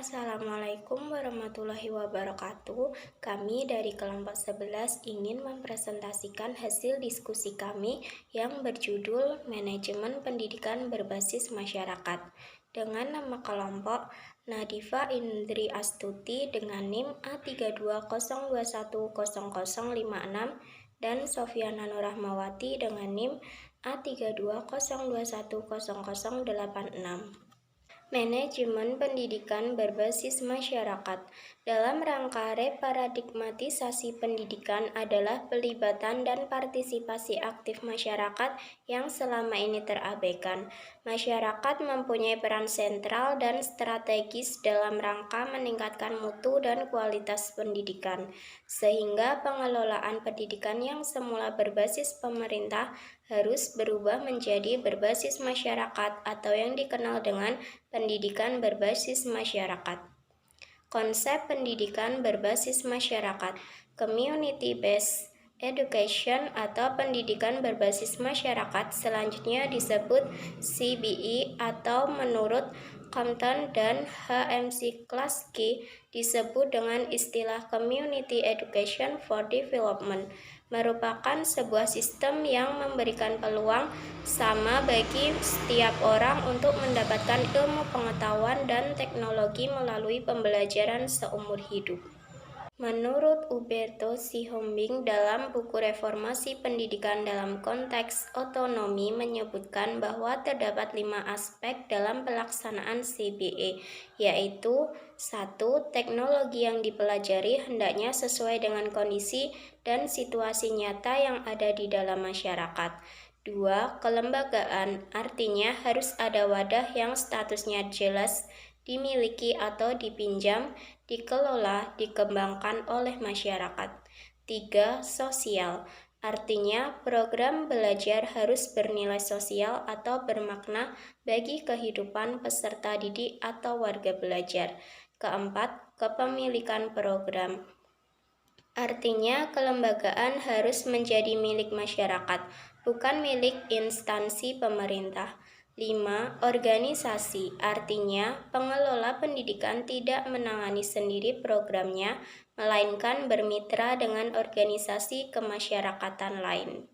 Assalamualaikum warahmatullahi wabarakatuh. Kami dari kelompok 11 ingin mempresentasikan hasil diskusi kami yang berjudul Manajemen Pendidikan Berbasis Masyarakat dengan nama kelompok Nadifa Indri Astuti dengan NIM A3202100056 dan Sofyana Nurrahmawati dengan NIM A3202100086. Manajemen pendidikan berbasis masyarakat. Dalam rangka reparadigmatisasi pendidikan adalah pelibatan dan partisipasi aktif masyarakat yang selama ini terabaikan. Masyarakat mempunyai peran sentral dan strategis dalam rangka meningkatkan mutu dan kualitas pendidikan, sehingga pengelolaan pendidikan yang semula berbasis pemerintah harus berubah menjadi berbasis masyarakat atau yang dikenal dengan pendidikan berbasis masyarakat. Konsep pendidikan berbasis masyarakat, community-based education atau pendidikan berbasis masyarakat selanjutnya disebut CBE atau menurut Compton dan H.M. McCluskey disebut dengan istilah Community Education for Development, merupakan sebuah sistem yang memberikan peluang sama bagi setiap orang untuk mendapatkan ilmu pengetahuan dan teknologi melalui pembelajaran seumur hidup. Menurut Huberto Sihombing dalam buku Reformasi Pendidikan dalam Konteks Otonomi menyebutkan bahwa terdapat 5 aspek dalam pelaksanaan CBE, yaitu 1. Teknologi yang dipelajari hendaknya sesuai dengan kondisi dan situasi nyata yang ada di dalam masyarakat. 2. Kelembagaan, artinya harus ada wadah yang statusnya jelas, dimiliki atau dipinjam, dikelola, dikembangkan oleh masyarakat. 3. Sosial, artinya program belajar harus bernilai sosial atau bermakna bagi kehidupan peserta didik atau warga belajar. 4. Kepemilikan program, artinya kelembagaan harus menjadi milik masyarakat, bukan milik instansi pemerintah. 5. Organisasi, artinya pengelola pendidikan tidak menangani sendiri programnya, melainkan bermitra dengan organisasi kemasyarakatan lain.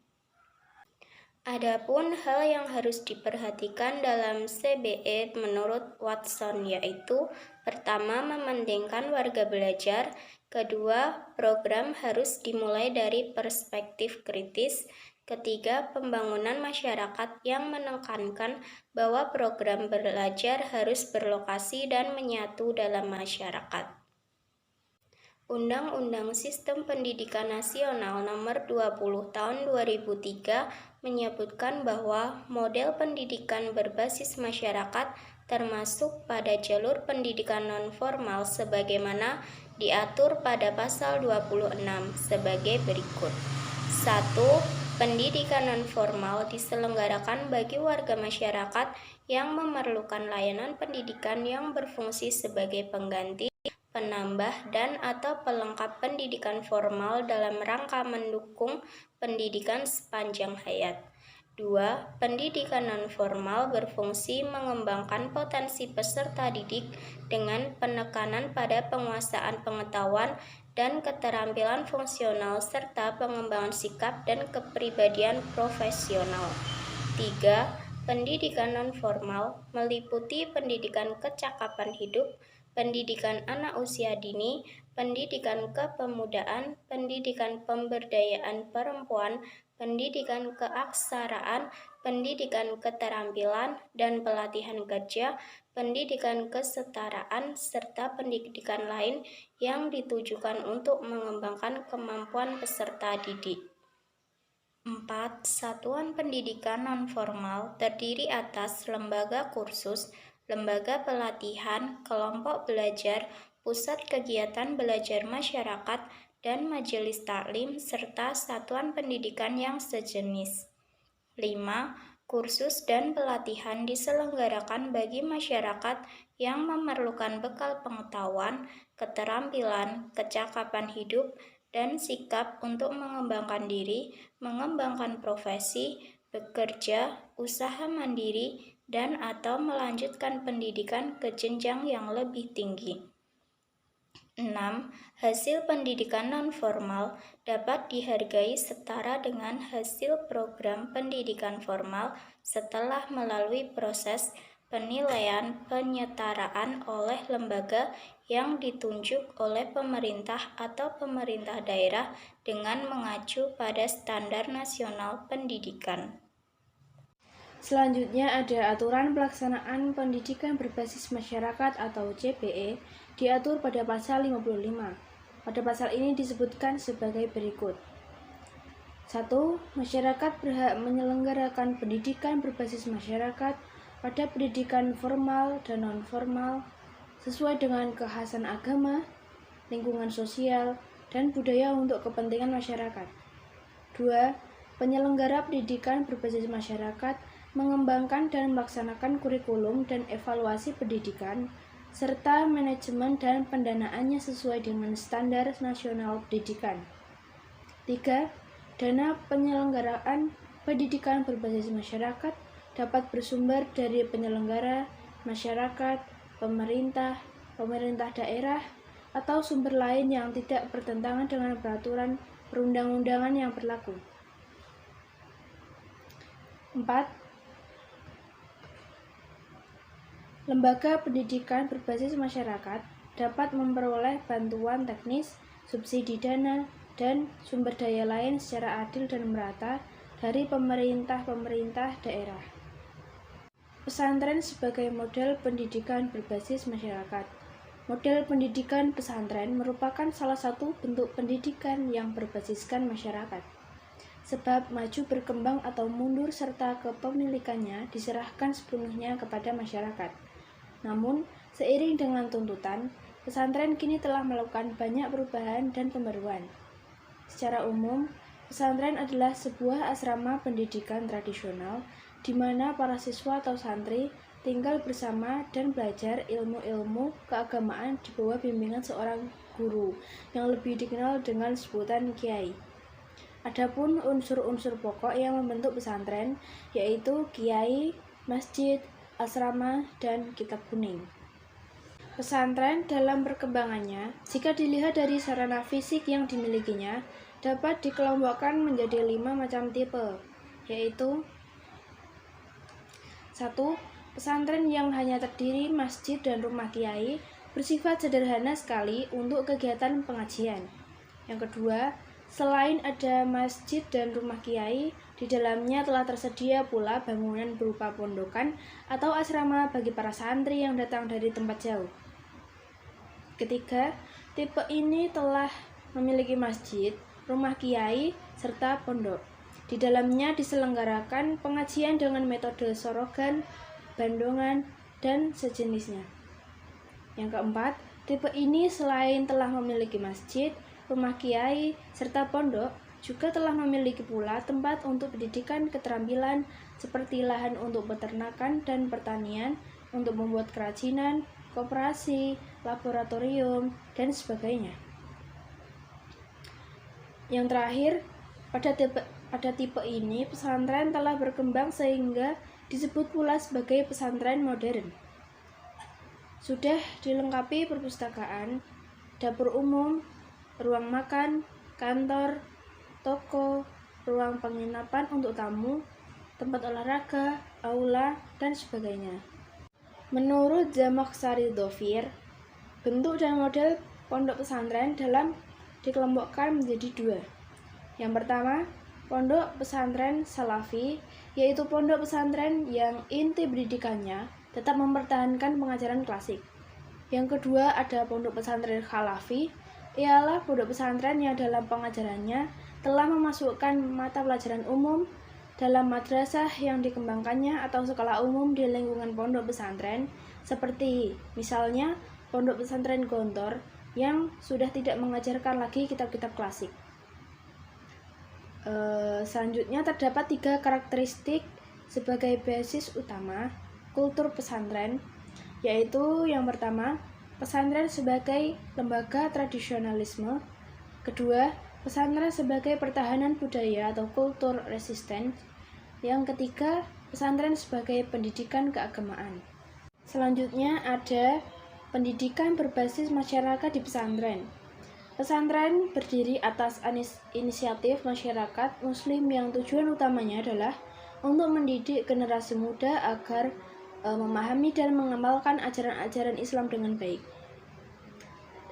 Adapun hal yang harus diperhatikan dalam CBE menurut Watson yaitu: pertama, mementingkan warga belajar. Kedua, program harus dimulai dari perspektif kritis. Ketiga, pembangunan masyarakat yang menekankan bahwa program belajar harus berlokasi dan menyatu dalam masyarakat. Undang-Undang Sistem Pendidikan Nasional Nomor 20 Tahun 2003 menyebutkan bahwa model pendidikan berbasis masyarakat termasuk pada jalur pendidikan non-formal sebagaimana diatur pada pasal 26 sebagai berikut. 1. Pendidikan non-formal diselenggarakan bagi warga masyarakat yang memerlukan layanan pendidikan yang berfungsi sebagai pengganti, penambah, dan atau pelengkap pendidikan formal dalam rangka mendukung pendidikan sepanjang hayat. 2. Pendidikan non-formal berfungsi mengembangkan potensi peserta didik dengan penekanan pada penguasaan pengetahuan dan keterampilan fungsional serta pengembangan sikap dan kepribadian profesional. 3. Pendidikan non-formal meliputi pendidikan kecakapan hidup, pendidikan anak usia dini, pendidikan kepemudaan, pendidikan pemberdayaan perempuan, pendidikan keaksaraan, pendidikan keterampilan dan pelatihan kerja, pendidikan kesetaraan, serta pendidikan lain yang ditujukan untuk mengembangkan kemampuan peserta didik. 4. Satuan pendidikan non-formal terdiri atas lembaga kursus, lembaga pelatihan, kelompok belajar, pusat kegiatan belajar masyarakat, dan majelis taklim, serta satuan pendidikan yang sejenis. 5. Kursus dan pelatihan diselenggarakan bagi masyarakat yang memerlukan bekal pengetahuan, keterampilan, kecakapan hidup, dan sikap untuk mengembangkan diri, mengembangkan profesi, bekerja, usaha mandiri, dan atau melanjutkan pendidikan ke jenjang yang lebih tinggi. 6. Hasil pendidikan nonformal dapat dihargai setara dengan hasil program pendidikan formal setelah melalui proses penilaian penyetaraan oleh lembaga yang ditunjuk oleh pemerintah atau pemerintah daerah dengan mengacu pada standar nasional pendidikan. Selanjutnya ada aturan pelaksanaan pendidikan berbasis masyarakat atau CPE diatur pada pasal 55. Pada pasal ini disebutkan sebagai berikut. 1. Masyarakat berhak menyelenggarakan pendidikan berbasis masyarakat pada pendidikan formal dan non-formal sesuai dengan kekhasan agama, lingkungan sosial, dan budaya untuk kepentingan masyarakat. 2. Penyelenggara pendidikan berbasis masyarakat mengembangkan dan melaksanakan kurikulum dan evaluasi pendidikan, serta manajemen dan pendanaannya sesuai dengan standar nasional pendidikan. 3. Dana penyelenggaraan pendidikan berbasis masyarakat dapat bersumber dari penyelenggara, masyarakat, pemerintah daerah, atau sumber lain yang tidak bertentangan dengan peraturan perundang-undangan yang berlaku. 4. Lembaga pendidikan berbasis masyarakat dapat memperoleh bantuan teknis, subsidi dana, dan sumber daya lain secara adil dan merata dari pemerintah daerah. Pesantren sebagai model pendidikan berbasis masyarakat. Model pendidikan pesantren merupakan salah satu bentuk pendidikan yang berbasiskan masyarakat. Sebab maju berkembang atau mundur serta kepemilikannya diserahkan sepenuhnya kepada masyarakat. Namun, seiring dengan tuntutan, pesantren kini telah melakukan banyak perubahan dan pembaruan. Secara umum, pesantren adalah sebuah asrama pendidikan tradisional di mana para siswa atau santri tinggal bersama dan belajar ilmu-ilmu keagamaan di bawah bimbingan seorang guru yang lebih dikenal dengan sebutan kiai. Adapun unsur-unsur pokok yang membentuk pesantren yaitu kiai, masjid, asrama, dan kitab kuning. Pesantren dalam perkembangannya, jika dilihat dari sarana fisik yang dimilikinya, dapat dikelompokkan menjadi 5 macam tipe, yaitu 1. Pesantren yang hanya terdiri masjid dan rumah kiai, bersifat sederhana sekali untuk kegiatan pengajian. Yang kedua, selain ada masjid dan rumah kiai, di dalamnya telah tersedia pula bangunan berupa pondokan atau asrama bagi para santri yang datang dari tempat jauh. Ketiga, tipe ini telah memiliki masjid, rumah kiai, serta pondok. Di dalamnya diselenggarakan pengajian dengan metode sorogan, bandongan, dan sejenisnya. Yang keempat, tipe ini selain telah memiliki masjid, rumah kiai, serta pondok, juga telah memiliki pula tempat untuk pendidikan keterampilan seperti lahan untuk peternakan dan pertanian, untuk membuat kerajinan, koperasi, laboratorium, dan sebagainya. Yang terakhir, pada tipe ini pesantren telah berkembang sehingga disebut pula sebagai pesantren modern. Sudah dilengkapi perpustakaan, dapur umum, ruang makan, kantor, toko, ruang penginapan untuk tamu, tempat olahraga, aula, dan sebagainya. Menurut Zamakhshari Dhofir, bentuk dan model pondok pesantren dalam dikelompokkan menjadi 2. Yang pertama, pondok pesantren salafi, yaitu pondok pesantren yang inti pendidikannya tetap mempertahankan pengajaran klasik. Yang kedua, ada pondok pesantren khalafi, ialah pondok pesantren yang dalam pengajarannya telah memasukkan mata pelajaran umum dalam madrasah yang dikembangkannya atau sekolah umum di lingkungan pondok pesantren, seperti misalnya pondok pesantren Gontor yang sudah tidak mengajarkan lagi kitab-kitab klasik. Selanjutnya terdapat 3 karakteristik sebagai basis utama kultur pesantren, yaitu yang pertama, pesantren sebagai lembaga tradisionalisme. Kedua, pesantren sebagai pertahanan budaya atau kultur resisten. Yang ketiga, pesantren sebagai pendidikan keagamaan. Selanjutnya ada pendidikan berbasis masyarakat di pesantren. Pesantren berdiri atas inisiatif masyarakat Muslim yang tujuan utamanya adalah untuk mendidik generasi muda agar memahami dan mengamalkan ajaran-ajaran Islam dengan baik.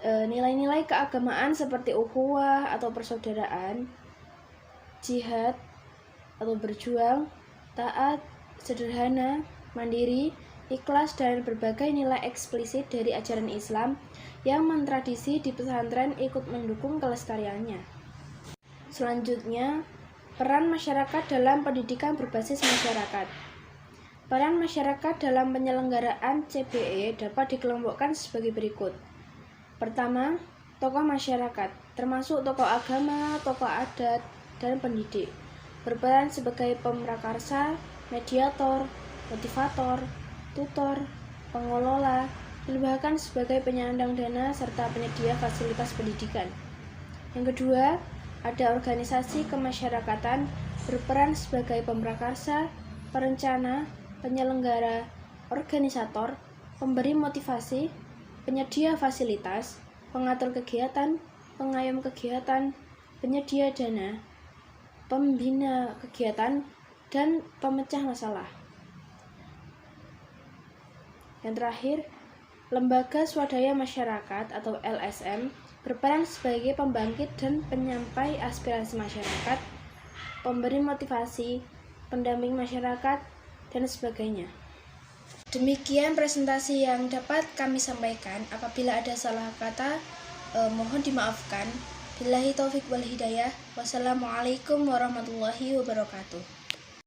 Nilai-nilai keagamaan seperti ukhuwah atau persaudaraan, jihad atau berjuang, taat, sederhana, mandiri, ikhlas, dan berbagai nilai eksplisit dari ajaran Islam yang mentradisi di pesantren ikut mendukung kelestariannya. Selanjutnya, peran masyarakat dalam pendidikan berbasis masyarakat. Peran masyarakat dalam penyelenggaraan CBE dapat dikelompokkan sebagai berikut. Pertama, tokoh masyarakat, termasuk tokoh agama, tokoh adat, dan pendidik, berperan sebagai pemrakarsa, mediator, motivator, tutor, pengelola, dan bahkan sebagai penyandang dana serta penyedia fasilitas pendidikan. Yang kedua, ada organisasi kemasyarakatan berperan sebagai pemrakarsa, perencana, penyelenggara, organisator, pemberi motivasi, penyedia fasilitas, pengatur kegiatan, pengayom kegiatan, penyedia dana, pembina kegiatan, dan pemecah masalah. Yang terakhir, lembaga swadaya masyarakat atau LSM berperan sebagai pembangkit dan penyampai aspirasi masyarakat, pemberi motivasi, pendamping masyarakat, dan sebagainya. Demikian presentasi yang dapat kami sampaikan. Apabila ada salah kata, mohon dimaafkan. Billahi taufik wal hidayah. Wassalamualaikum warahmatullahi wabarakatuh.